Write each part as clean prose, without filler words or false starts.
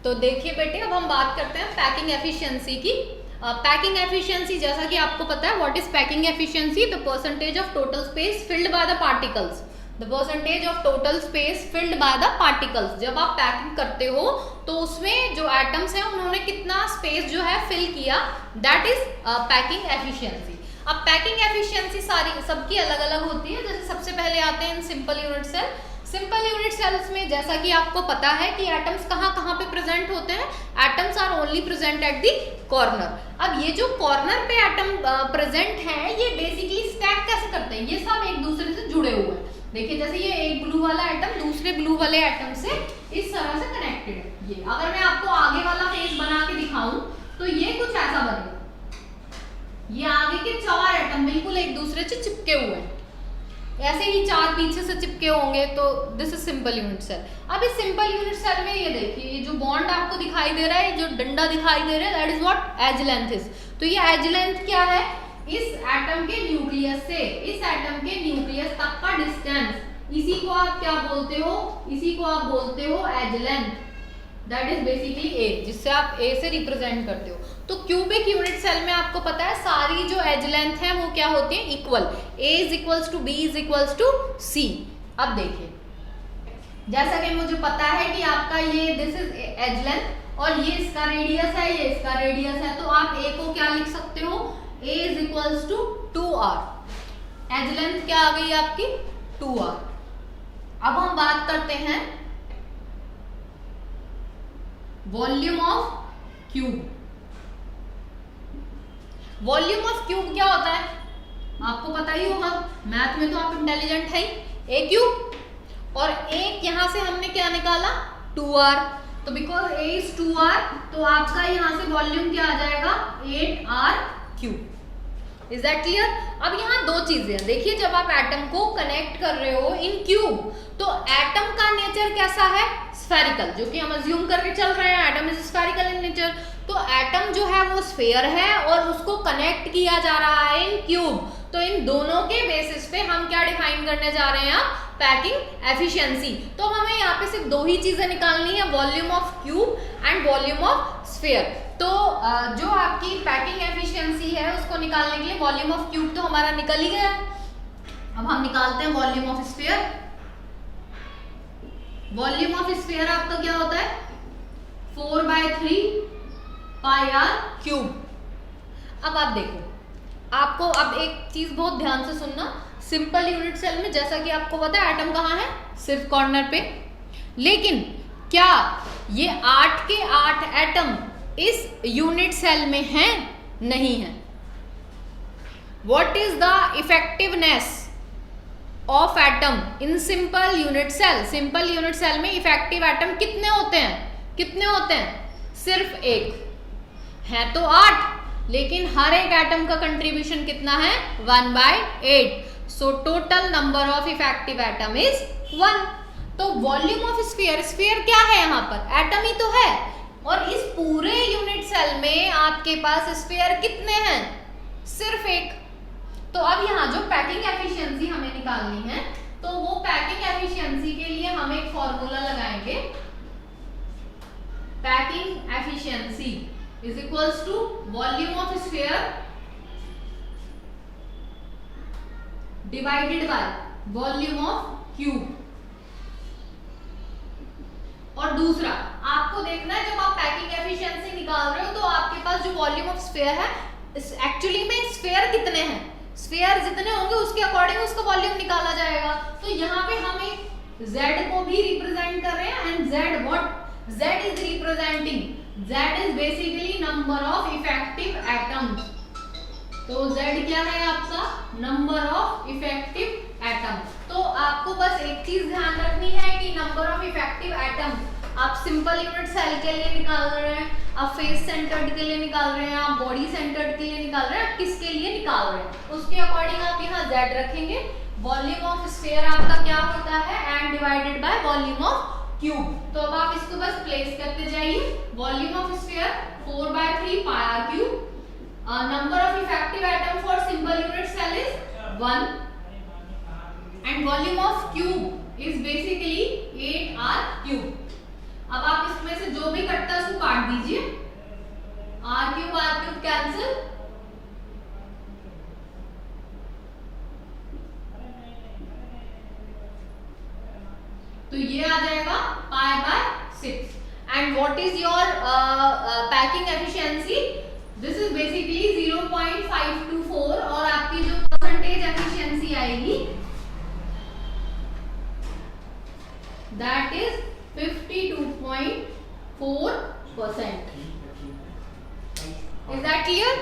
तो देखिए बेटे, अब हम बात करते हैं पैकिंग एफिशिएंसी की। पैकिंग एफिशिएंसी, जैसा कि आपको पता है, what is packing efficiency? The percentage of total space filled by the particles. The percentage of total space filled by the particles. जब आप पैकिंग करते हो तो उसमें जो एटम्स हैं उन्होंने कितना स्पेस जो है फिल किया, दैट इज पैकिंग एफिशिएंसी। अब पैकिंग एफिशिएंसी सारी सबकी अलग अलग होती है। जैसे सबसे पहले आते हैं simple unit cell. Simple unit cells में जैसा कि आपको पता है कि एटम्स कहाँ कहाँ पे प्रेजेंट होते हैं, atoms are only present at the corner. अब ये जो कॉर्नर पे एटम प्रेजेंट है, ये बेसिकली स्टैक कैसे करते हैं, ये सब एक दूसरे से जुड़े हुए हैं। देखिए जैसे ये एक ब्लू वाला एटम दूसरे ब्लू वाले एटम से इस तरह से कनेक्टेड है। ये अगर मैं आपको आगे वाला फेस बना के दिखाऊं तो ये कुछ ऐसा बनेगा। ये आगे के 4 एटम बिल्कुल एक दूसरे से चिपके हुए हैं, ऐसे ही 4 पीछे से चिपके होंगे। तो this is simple unit cell. अब इस सिंपल यूनिट सेल में ये देखिए, ये जो बॉन्ड आपको दिखाई दे रहा है, जो डंडा दिखाई दे रहा है, that is what edge length is. तो ये एज लेंथ क्या है? इस एटम के न्यूक्लियस से इस एटम के न्यूक्लियस तक का डिस्टेंस, इसी को आप क्या बोलते हो? इसी को आप बोलते हो edge length. That is basically a, जिससे आप ए से रिप्रेजेंट करते हो। तो क्यूबिक यूनिट सेल में आपको पता है सारी जो एज लेंथ है वो क्या होती है? Equal. A is equals to b is equals to c. अब देखिए, जैसा कि मुझे पता है कि आपका ये दिस इज एज लेंथ और ये इसका रेडियस है, ये इसका रेडियस है, तो आप ए को क्या लिख सकते हो? A is equals to 2r। Edge length क्या आ गई आपकी? 2r। अब हम बात करते हैं volume of cube. Volume of cube क्या होता है? आपको पता ही होगा, मैथ में तो आप इंटेलिजेंट है ही। ए क्यूब और एक यहां से हमने क्या निकाला? 2r। तो बिकॉज ए इज 2r, तो आपका यहां से वॉल्यूम क्या आ जाएगा? 8r cube. Is that clear? अब यहाँ 2 चीजें हैं। देखिए, जब आप एटम को कनेक्ट कर रहे हो इन क्यूब, तो एटम का नेचर कैसा है? स्फेरिकल, जो कि हम अज्यूम करके चल रहे हैं, atom is spherical in nature. तो एटम जो है वो स्फेयर है और उसको कनेक्ट किया जा रहा है इन क्यूब। तो इन दोनों के बेसिस पे हम क्या डिफाइन करने जा रहे हैं? Packing efficiency. तो हमें यहाँ पे सिर्फ 2 ही चीजें निकालनी है, volume of cube and volume of sphere. तो जो आपकी पैकिंग एफिशिएंसी है उसको निकालने के लिए वॉल्यूम ऑफ क्यूब तो हमारा निकल ही गया। अब हम निकालते हैं volume of sphere. Volume of sphere आपका क्या होता है? 4/3 पाई r क्यूब। अब आप देखो, आपको अब एक चीज बहुत ध्यान से सुनना। सिंपल यूनिट सेल में जैसा कि आपको पता है एटम कहाँ है? सिर्फ कॉर्नर पे। लेकिन क्या ये 8 के 8 एटम इस यूनिट सेल में हैं? नहीं है। What is the effectiveness of atom in simple unit cell? Simple unit cell में इफेक्टिव एटम कितने होते हैं? कितने होते हैं? सिर्फ एक है तो 8, लेकिन हर एक एटम का कंट्रीब्यूशन कितना है? 1/8। So total number of effective atom is 1। तो वॉल्यूम ऑफ स्फीयर, स्फीयर क्या है यहाँ पर? एटम ही तो है। और इस पूरे यूनिट सेल में आपके पास स्फीयर कितने हैं? सिर्फ एक। तो अब यहाँ जो पैकिंग एफिशिएंसी हमें निकालनी है, तो वो पैकिंग एफिशिएंसी के लिए हम एक फॉर्मूला लगाएंगे। Packing efficiency is equals to volume of sphere divided by volume of cube. और दूसरा आपको देखना है, जब आप पैकिंग एफिशिएंसी निकाल रहे हो तो आपके पास जो वॉल्यूम ऑफ स्फीयर है, एक्चुअली में स्फीयर कितने हैं? स्फीयर जितने होंगे उसके अकॉर्डिंग उसका वॉल्यूम निकाला जाएगा। तो यहाँ पे हम एक z को भी रिप्रेजेंट कर रहे हैं and z what? z is representing, z is basically number of effective atoms. तो z क्या है आपका? Number of effective atom. तो आपको बस एक चीज ध्यान रखनी है कि नंबर ऑफ इफेक्टिव एटम आप सिंपल यूनिट सेल के लिए निकाल रहे हैं, आप फेस सेंटर्ड के लिए निकाल रहे हैं, आप बॉडी सेंटर्ड के लिए निकाल रहे हैं, आप किसके लिए निकाल रहे हैं, उसके अकॉर्डिंग आप यहाँ z रखेंगे। वॉल्यूम ऑफ स्फीयर आपका क्या होता है? n divided by volume of cube. तो अब आप इसको बस प्लेस करते जाइए। Volume of sphere 4/3 pi r cube. Number of effective atom for simple unit cell is 1 and volume of cube is basically 8r cube. अब आप इसमें से जो जो भी कटता है उसको काट दीजिए, आर क्यूब कैंसिल, तो ये आ जाएगा pi by 6। And what is your packing efficiency? This is basically 0.524 और आपकी जो परसेंटेज एफिशिएंसी आएगी that is 52.4%। Is that clear?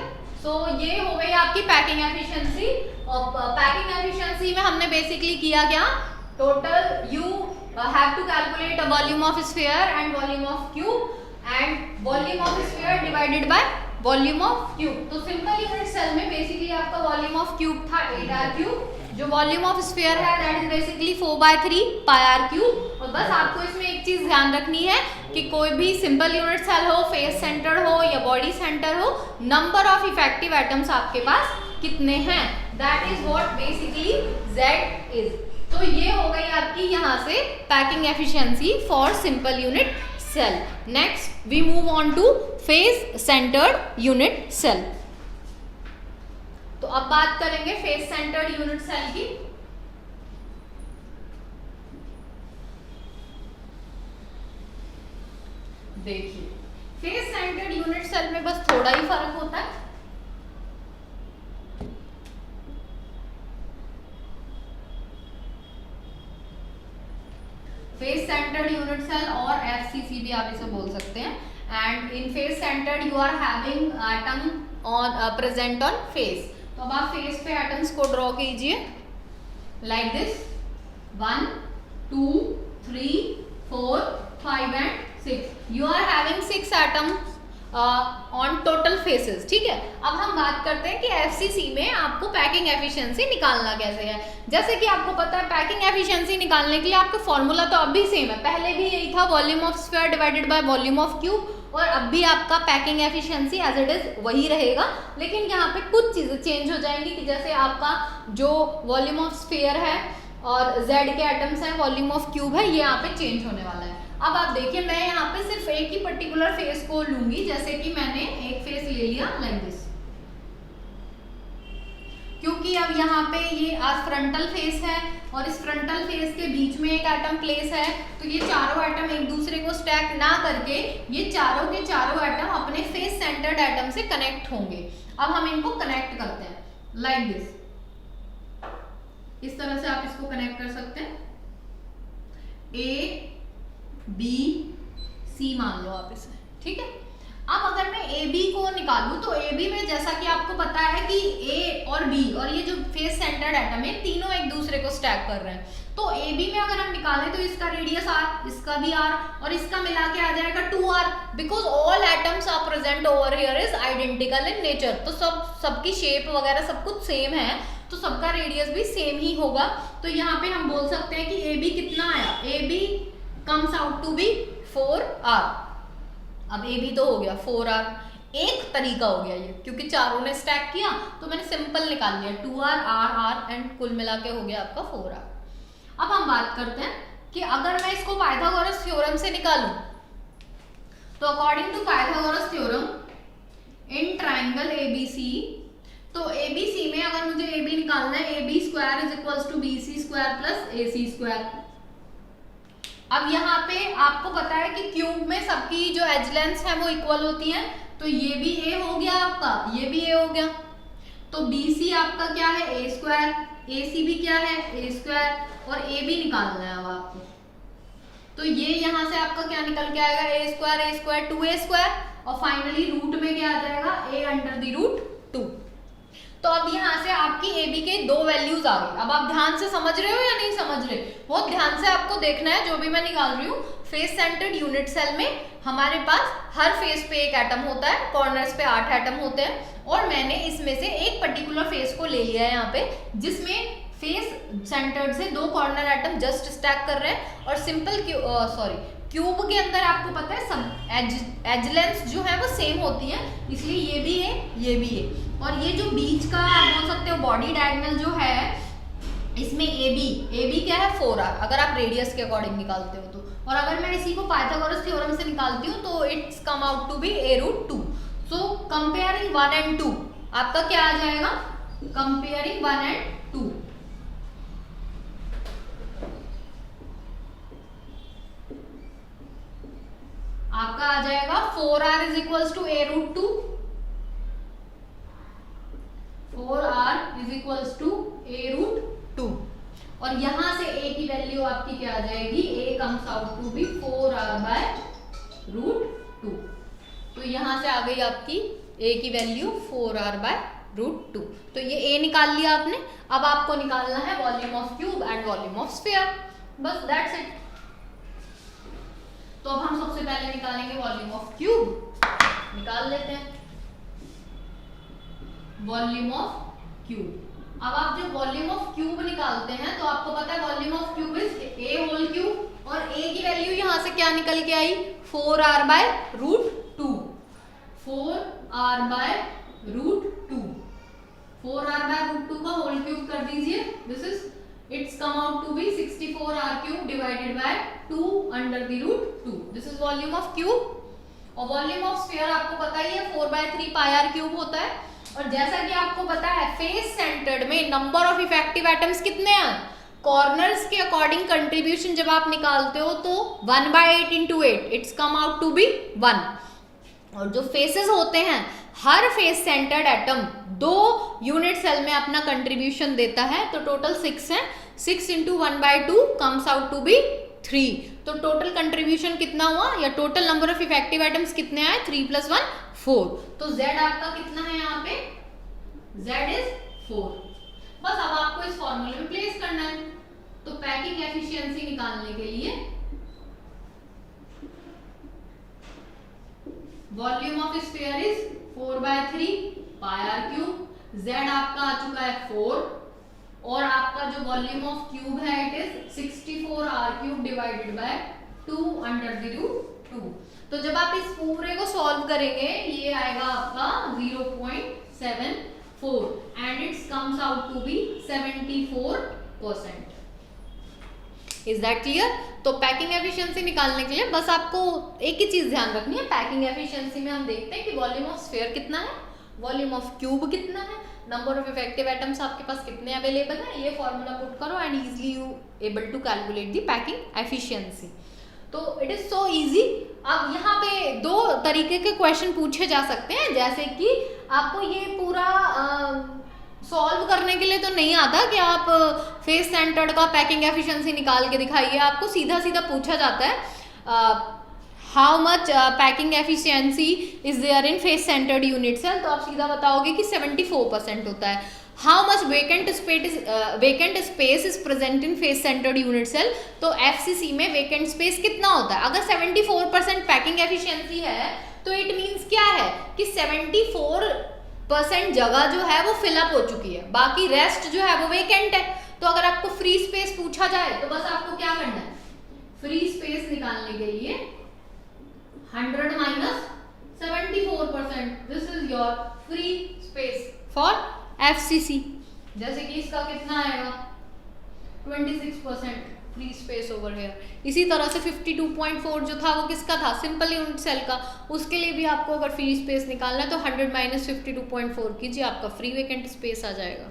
So ये हो गई आपकी पैकिंग एफिशिएंसी। और पैकिंग एफिशिएंसी में हमने बेसिकली किया क्या, total you have to calculate a volume of sphere and volume of cube and volume of sphere divided by volume of cube। तो सिंपल यूनिट सेल में बेसिकली आपका volume of cube था 8r cube, जो volume of sphere है that is basically 4/3 pi r cube. और बस आपको इसमें एक चीज ध्यान रखनी है कि कोई भी सिंपल यूनिट सेल हो, फेस सेंटर हो या बॉडी सेंटर हो, नंबर ऑफ इफेक्टिव एटम्स आपके पास कितने हैं, that is what basically z is. तो ये हो गई आपकी यहाँ से packing efficiency for simple unit cell. Next we move on to face centered unit cell. तो अब बात करेंगे फेस सेंटर्ड यूनिट सेल की। देखिए फेस सेंटर्ड यूनिट सेल में बस थोड़ा ही फर्क होता है। फेस सेंटर्ड यूनिट सेल और एफसीसी भी आप इसे बोल सकते हैं। And in face centered you are having atom on present on face. तो अब आप फेस पे एटम्स को ड्रॉ कीजिए like this 1 2 3 4 5 and 6। You are having 6 atom on total faces. ठीक है, अब हम बात करते हैं कि एफसीसी में आपको पैकिंग एफिशिएंसी निकालना कैसे है। जैसे कि आपको पता है पैकिंग एफिशिएंसी निकालने के लिए आपका फॉर्मूला तो अब भी सेम है, पहले भी यही था volume of sphere divided by volume of cube, और अब भी आपका packing efficiency as it is वही रहेगा। लेकिन यहाँ पे कुछ चीजें चेंज हो जाएंगी कि जैसे आपका जो वॉल्यूम ऑफ स्फीयर है और z के एटम्स हैं, वॉल्यूम ऑफ क्यूब है, ये यहाँ पे चेंज होने वाला है। अब आप देखिए मैं यहाँ पे सिर्फ एक ही पर्टिकुलर फेस को लूंगी, जैसे कि मैंने एक फेस ले लिया लाइक दिस, क्योंकि अब यहाँ पे ये आज फ्रंटल फेस है और इस फ्रंटल फेस के बीच में एक एटम प्लेस है, तो ये चारों एटम एक दूसरे को स्टैक ना करके ये चारों के चारों एटम अपने फेस सेंटर्ड एटम से कनेक्ट होंगे। अब हम इनको कनेक्ट करते हैं लाइक दिस, इस तरह से आप इसको कनेक्ट कर सकते हैं। A B C मान लो आप इसे, ठीक है। अब अगर मैं AB को निकालूं तो AB में जैसा कि आपको पता है कि A और B और ये जो फेस सेंटर्ड एटम है तीनों एक दूसरे को स्टैक कर रहे हैं, तो AB में अगर हम निकालें तो इसका रेडियस R, इसका भी R और इसका मिला के आ जाएगा 2R, because all atoms are present over here is identical in nature. तो सबकी शेप वगैरह सब कुछ सेम है, तो सबका रेडियस भी सेम ही होगा। तो यहाँ पे हम बोल सकते हैं कि AB कितना आया, AB comes out to be 4R। अब AB तो हो गया 4R, एक तरीका हो गया ये, क्योंकि चारों ने स्टैक किया तो मैंने सिंपल निकाल लिया 2R R R एंड कुल मिला के हो गया आपका 4R। अब हम बात करते हैं कि अगर मैं इसको पाइथागोरस थ्योरम से निकालूं तो according to Pythagoras theorem in triangle ABC, तो ABC में अगर मुझे AB निकालना है AB square is equals to BC square plus AC square. अब यहाँ पे आपको पता है कि क्यूब में सबकी जो एज लेंथ है वो इक्वल होती है, तो ये भी A हो गया आपका, ये भी A हो गया, तो BC आपका क्या है A स्क्वायर, AC भी क्या है A स्क्वायर और AB निकालना है अब आपको। तो ये यहाँ से आपका क्या निकल के आएगा A स्क्वायर 2A स्क्वायर और फाइनली रूट में क्या आ जाएगा A अंडर द रूट 2। तो अब यहाँ से आपकी AB के दो वैल्यूज आ गई। अब आप ध्यान से समझ रहे हो या नहीं समझ रहे, बहुत ध्यान से आपको देखना है जो भी मैं निकाल रही हूँ। फेस सेंटर्ड यूनिट सेल में हमारे पास हर फेस पे एक एटम होता है, कॉर्नर्स पे 8 एटम होते हैं, और मैंने इसमें से एक पर्टिकुलर फेस को ले लिया है यहाँ पे, जिसमें फेस सेंटर्ड से दो कॉर्नर एटम जस्ट स्टैक कर रहे हैं, और सिंपल क्यूब के अंदर आपको पता है सब एज लेंथ जो है वो सेम होती है, इसलिए ये भी है ये भी है। और ये जो बीच का आप बोल सकते हो बॉडी डायगोनल जो है इसमें AB क्या है 4R, अगर आप रेडियस के अकॉर्डिंग निकालते हो तो और अगर मैं इसी को पाइथागोरस थ्योरम से निकालती हूँ तो it's come out to be a√2। So comparing 1 and 2 आपका क्या आ जाएगा, कंपेयरिंग 1 and 2 आपका आ जाएगा 4r is equals to a√2, 4r is equals to a√2 और यहां से a की वैल्यू आपकी क्या आ जाएगी, a comes out to be 4r/√2। तो यहां से आ गई आपकी a की वैल्यू 4r/√2। तो ये a निकाल लिया आपने। अब आपको निकालना है volume of cube and volume of sphere, बस दैट्स इट। तो अब हम सबसे पहले निकालेंगे वॉल्यूम ऑफ क्यूब, निकाल लेते हैं वॉल्यूम ऑफ क्यूब। अब आप जब वॉल्यूम ऑफ क्यूब निकालते हैं तो आपको पता है volume of cube is a whole cube और a की वैल्यू यहां से क्या निकल के आई, 4r/√2, 4r/√2, 4r/√2 का होल क्यूब कर दीजिए, this is it's come out to be 64r³ divided by 2 √2। This is volume of cube. और वॉल्यूम ऑफ स्फीयर आपको पता ही है 4/3 πr³ होता है। और जैसा कि आपको पता है फेस सेंटर्ड में नंबर ऑफ इफेक्टिव एटम्स कितने हैं, कॉर्नर्स के अकॉर्डिंग कंट्रीब्यूशन जब आप निकालते हो तो 1/8 × 8 it's come out to be 1। और जो फेसेस होते हैं हर face centered atom 2 unit cell में अपना कंट्रीब्यूशन देता है, तो टोटल 6 है, 6 × 1/2 कम्स आउट टू बी 3। तो टोटल कंट्रीब्यूशन कितना हुआ या total number of effective atoms कितने आए, 3 + 1 4। तो Z आपका कितना है यहाँ पे, Z इज 4। बस अब आपको इस फॉर्मूले में प्लेस करना है। तो पैकिंग एफिशिएंसी निकालने के लिए volume of sphere is 4/3 πr³, Z आपका आ चुका है 4 और आपका जो वॉल्यूम ऑफ क्यूब है it is 64r³ divided by 2 √2। तो जब आप इस पूरे को सॉल्व करेंगे ये आएगा आपका 0.74 and it's comes out to be 74%। Is that clear? तो पैकिंग एफिशिएंसी निकालने के लिए बस आपको एक ही चीज ध्यान रखनी है, पैकिंग एफिशिएंसी में हम देखते हैं कि वॉल्यूम ऑफ स्फीयर कितना है, वॉल्यूम ऑफ क्यूब कितना है, नंबर ऑफ इफेक्टिव एटम्स आपके पास कितने अवेलेबल है, ये फॉर्मूला पुट करो and easily you able to calculate the packing efficiency. तो इट इज सो इजी। अब यहाँ पे 2 तरीके के क्वेश्चन पूछे जा सकते हैं, जैसे कि आपको ये पूरा सॉल्व करने के लिए तो नहीं आता कि आप फेस सेंटर्ड का पैकिंग एफिशिएंसी निकाल के दिखाइए, आपको सीधा सीधा पूछा जाता है how much packing efficiency is there in face centered unit cell, तो आप सीधा बताओगे कि 74% होता है। How much vacant space is present in face centered unit cell, तो एफसीसी में वेकेंट स्पेस कितना होता है। अगर 74% पैकिंग एफिशिएंसी है तो इट मीन्स क्या है कि 74% जगह जो है वो फिलअप हो चुकी है, बाकी रेस्ट जो है वो वेकेंट है। तो अगर आपको फ्री स्पेस पूछा जाए तो बस आपको क्या करना है, फ्री स्पेस निकालने के लिए 100 - 74%, this is your free space for FCC. जैसे कि इसका कितना आएगा 26% फ्री स्पेस ओवर हेयर। इसी तरह से 52.4 जो था वो किसका था, सिंपल यूनिट सेल का, उसके लिए भी आपको अगर फ्री स्पेस निकालना है तो 100 - 52.4 कीजिए, आपका फ्री वेकेंट स्पेस आ जाएगा।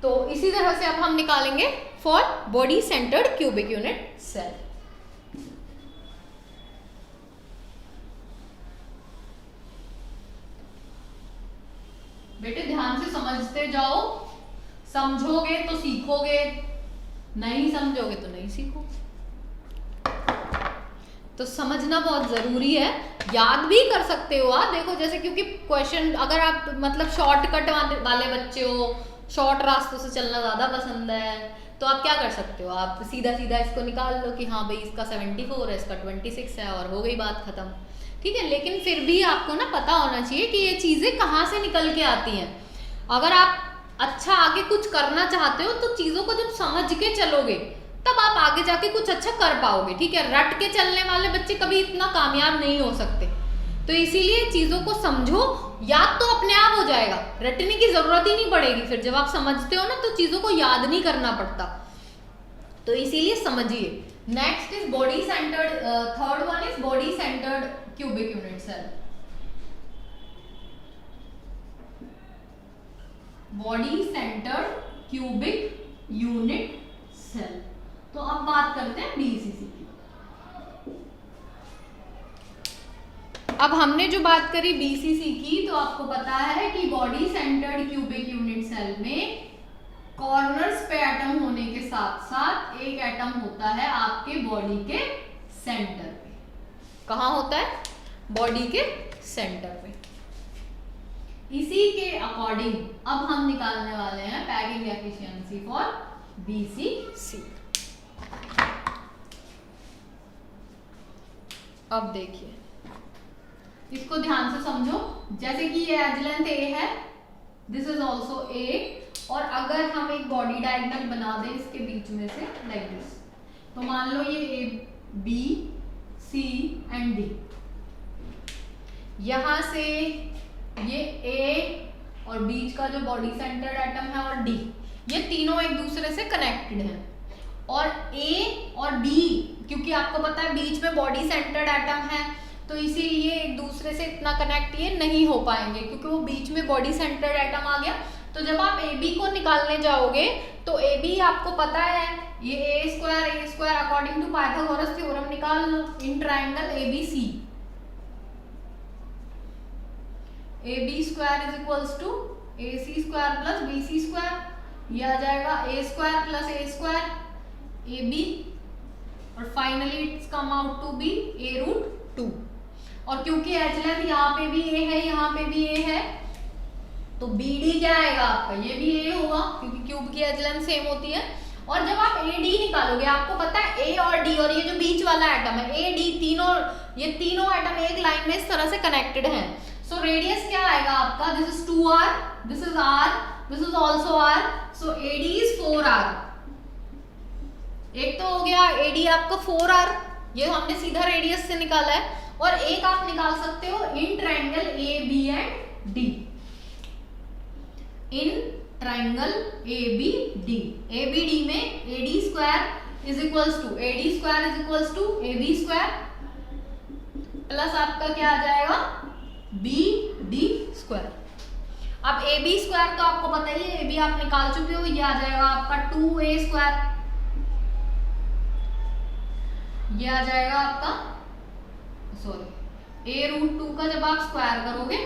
तो इसी तरह से अब हम निकालेंगे for body centered cubic unit cell. बेटे ध्यान से समझते जाओ, समझोगे तो सीखोगे, नहीं समझोगे तो नहीं सीखोगे। तो समझना बहुत जरूरी है, याद भी कर सकते हो आप, देखो जैसे क्योंकि क्वेश्चन अगर आप मतलब शॉर्टकट वाले बच्चे हो, शॉर्ट रास्तों से चलना ज्यादा पसंद है, तो आप क्या कर सकते हो, आप सीधा सीधा इसको निकाल लो कि हाँ भाई इसका 74 है, इसका 26 है और हो गई बात खत्म, ठीक है। लेकिन फिर भी आपको ना पता होना चाहिए कि ये चीजें कहाँ से निकल के आती हैं। अगर आप अच्छा आगे कुछ करना चाहते हो तो चीजों को जब समझ के चलोगे तब आप आगे जाके कुछ अच्छा कर पाओगे, ठीक है। रट के चलने वाले बच्चे कभी इतना कामयाब नहीं हो सकते। तो इसीलिए चीजों को समझो, याद तो अपने आप हो जाएगा, रटने की जरूरत ही नहीं पड़ेगी। फिर जब आप समझते हो ना तो चीजों को याद नहीं करना पड़ता। तो इसीलिए समझिए, next is body centered, third one is body centered cubic unit cell. Body centered cubic unit cell. तो अब बात करते हैं बीसीसी की। अब हमने जो बात करी बीसीसी की, तो आपको पता है कि body centered cubic unit cell में कॉर्नर्स पे एटम होने के साथ साथ एक एटम होता है आपके बॉडी के सेंटर पे। कहाँ होता है? बॉडी के सेंटर पे। इसी के अकॉर्डिंग अब हम निकालने वाले हैं पैकिंग एफिशिएंसी फॉर बीसीसी। अब देखिए, इसको ध्यान से समझो। जैसे कि ये एज लेंथ ए है, दिस इज ऑल्सो ए, और अगर हम एक बॉडी डायगोनल बना दें इसके बीच में से लाइक दिस, तो मान लो ये A B C and D, यहां से ये ए और बीच का जो बॉडी सेंटर्ड एटम है और डी, ये तीनों एक दूसरे से कनेक्टेड हैं। और ए और बी, क्योंकि आपको पता है बीच में बॉडी सेंटर्ड एटम है, तो इसीलिए एक दूसरे से इतना कनेक्ट ये नहीं हो पाएंगे, क्योंकि वो बीच में बॉडी सेंटर्ड एटम आ गया। तो जब आप ए बी को निकालने जाओगे तो ए बी आपको पता है ये a square according to Pythagoras theorem निकाल लो in triangle A B C. A B square is equals to A C square plus B C square, ये आ जाएगा a square plus a square A B, और finally it's come out to be a root 2। और क्योंकि as length यहाँ पे भी ए है, यहाँ पे भी ए है, तो बी डी क्या आएगा आपका? ये भी ए होगा, क्योंकि क्यूब की एज लेंथ सेम होती है। और जब आप ए डी निकालोगे, आपको पता है ए और डी और ये जो बीच वाला एटम है ए डी, तीनों ये तीनों एटम एक लाइन में इस तरह से कनेक्टेड हैं। सो रेडियस क्या आएगा आपका? This is 2r, this is r, this is also r, so A D is 4r। एक तो हो गया ए डी आपका 4r, ये हमने सीधा रेडियस से निकाला है। और एक आप निकाल सकते हो in triangle A B and D, in triangle A B D. A B D में A D square is equals to A D square is equals to A B square plus आपका क्या आ जाएगा? B D square. अब A B square तो आपको पता ही है, ए बी आप निकाल चुके हो, ये आ जाएगा आपका 2a स्क्वायर, ये आ जाएगा आपका सॉरी ए रूट 2 का जब आप स्क्वायर करोगे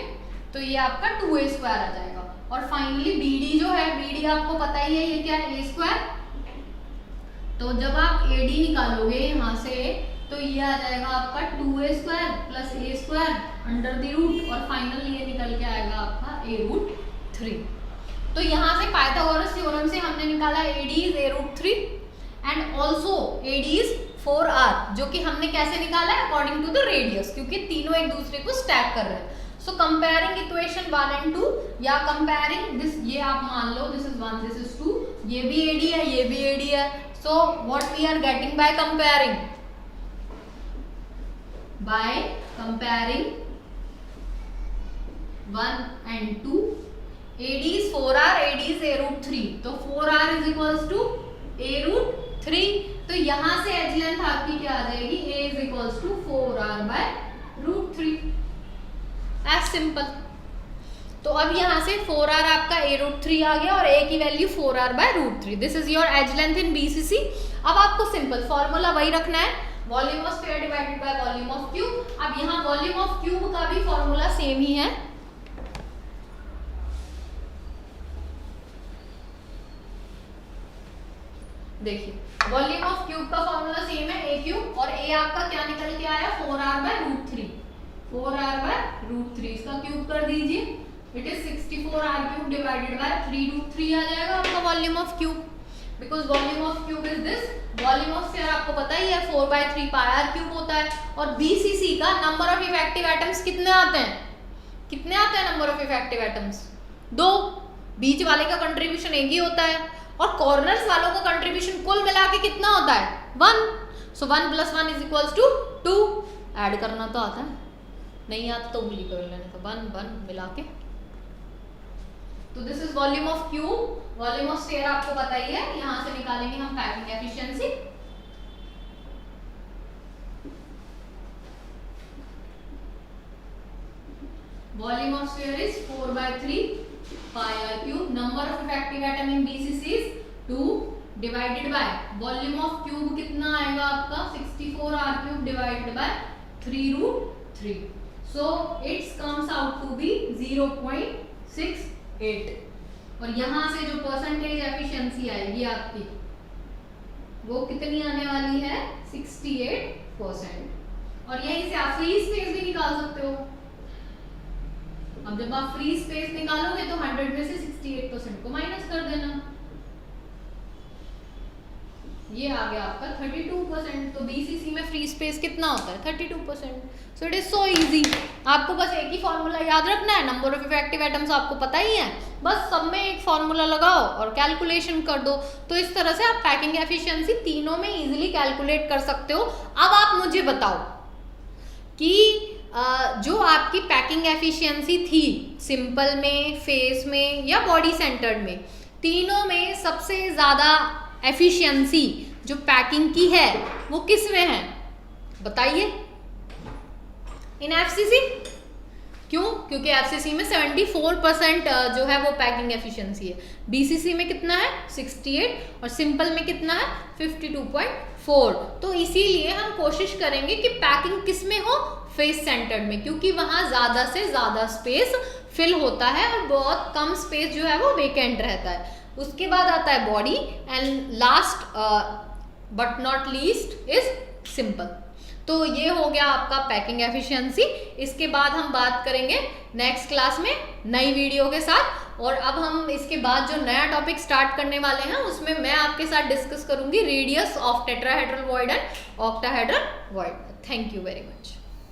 तो ये आपका 2a स्क्वायर आ जाएगा। और फाइनली बी डी जो है, बी डी आपको पता ही है ये क्या है? ए स्क्वायर। तो जब आप ए डी निकालोगे यहाँ से, तो ये आ जाएगा आपका 2a square plus a square under the root, और फाइनली ये निकल के आएगा आपका ए रूट 3। तो यहाँ से पाइथागोरस थ्योरम से हमने निकाला A D is a root 3 and also A D is 4r, जो कि हमने कैसे निकाला है? अकॉर्डिंग टू द रेडियस, क्योंकि तीनों एक दूसरे को स्टैक कर रहे हैं। सो कंपेयरिंग इक्वेशन 1 एंड 2, या कंपेयरिंग दिस, ये आप मान लो दिस इज 1, दिस इज 2, ये भी एडी है, ये भी एडी है। So what we are getting by comparing? By comparing 1 and 2, AD is 4r, AD is a root 3, तो 4r is equals to a root 3। तो यहां से एज लेंथ आपकी क्या आ जाएगी? a is equals to 4r by root 3, as simple. तो अब यहां से 4r आपका a root 3 आ गया और a की value 4r by root 3। This is your age length in BCC। अब आपको सिंपल फॉर्मूला वही रखना है, volume of sphere divided by volume of cube. अब यहाँ वॉल्यूम ऑफ क्यूब का भी फॉर्मूला सेम ही है, देखिए वॉल्यूम ऑफ क्यूब का फॉर्मूला सेम है, a क्यूब, और a आपका क्या निकल के आया? 4r by root 3, 4r by root 3, इसका क्यूब कर दीजिए, it is 64r cube divided by 3 root 3 आ जाएगा आपका volume of cube. Because volume of cube is this, volume of sphere आपको पता ही है 4/3 पाई r क्यूब होता है। और BCC का नंबर ऑफ इफेक्टिव एटम्स कितने आते हैं? कितने आते हैं नंबर ऑफ इफेक्टिव एटम्स? 2। बीच वाले का कंट्रीब्यूशन एक ही होता है, और कॉर्नर्स वालों का कंट्रीब्यूशन कुल मिला के कितना होता है? 1। सो 1 + 1 इज इक्वल्स टू 2। ऐड करना तो आता है, नहीं आता तो उंगली कर लेने, तो 1 1 मिला के। तो this is volume of cube. Volume of sphere आपको पता ही है, यहां से निकालेंगे हम packing efficiency. Volume of sphere is 4/3 pi r cube. Number of effective atom in BCC is 2 divided by volume of cube कितना आएगा आपका 64 r cube divided by 3√3. So it comes out to be 0.68. और यहाँ से जो percentage efficiency आएगी आपकी वो कितनी आने वाली है 68%. और यहीं से आप फ्री स्पेस भी निकाल सकते हो. अब जब आप फ्री स्पेस निकालोगे तो 100 में से 68% को माइनस कर देना. ये आ गया आपका 32%. तो बीसीसी में फ्री स्पेस कितना होता है 32%. So it is so easy. आपको बस एक ही फॉर्मूला याद रखना है. नंबर ऑफ इफेक्टिव एटम्स आपको पता ही है. बस सब में एक फॉर्मूला लगाओ और कैलकुलेशन कर दो. तो इस तरह से आप पैकिंग एफिशिएंसी तीनों में इजीली कैलकुलेट कर सकते हो. अब आप मुझे बताओ कि जो आपकी पैकिंग एफिशिएंसी थी सिंपल में, फेस में या बॉडी सेंटर्ड में, तीनों में सबसे ज़्यादा एफिशिएंसी जो पैकिंग की है वो किस में है बताइए. इन एफसीसी. क्यों? क्योंकि एफसीसी में 74% जो है वो पैकिंग एफिशिएंसी है. बीसीसी में कितना है 68 और सिंपल में कितना है 52.4. तो इसीलिए हम कोशिश करेंगे कि पैकिंग किस में हो फेस सेंटर्ड में, क्योंकि वहां ज्यादा से ज्यादा स्पेस फिल होता है और बहुत कम स्पेस जो है वो वेकेंट रहता है. उसके बाद आता है body and last but not least is simple. तो ये हो गया आपका पैकिंग एफिशिएंसी. इसके बाद हम बात करेंगे नेक्स्ट क्लास में नई वीडियो के साथ. और अब हम इसके बाद जो नया टॉपिक स्टार्ट करने वाले हैं उसमें मैं आपके साथ डिस्कस करूंगी radius of tetrahedral void and octahedral void. Thank you very much.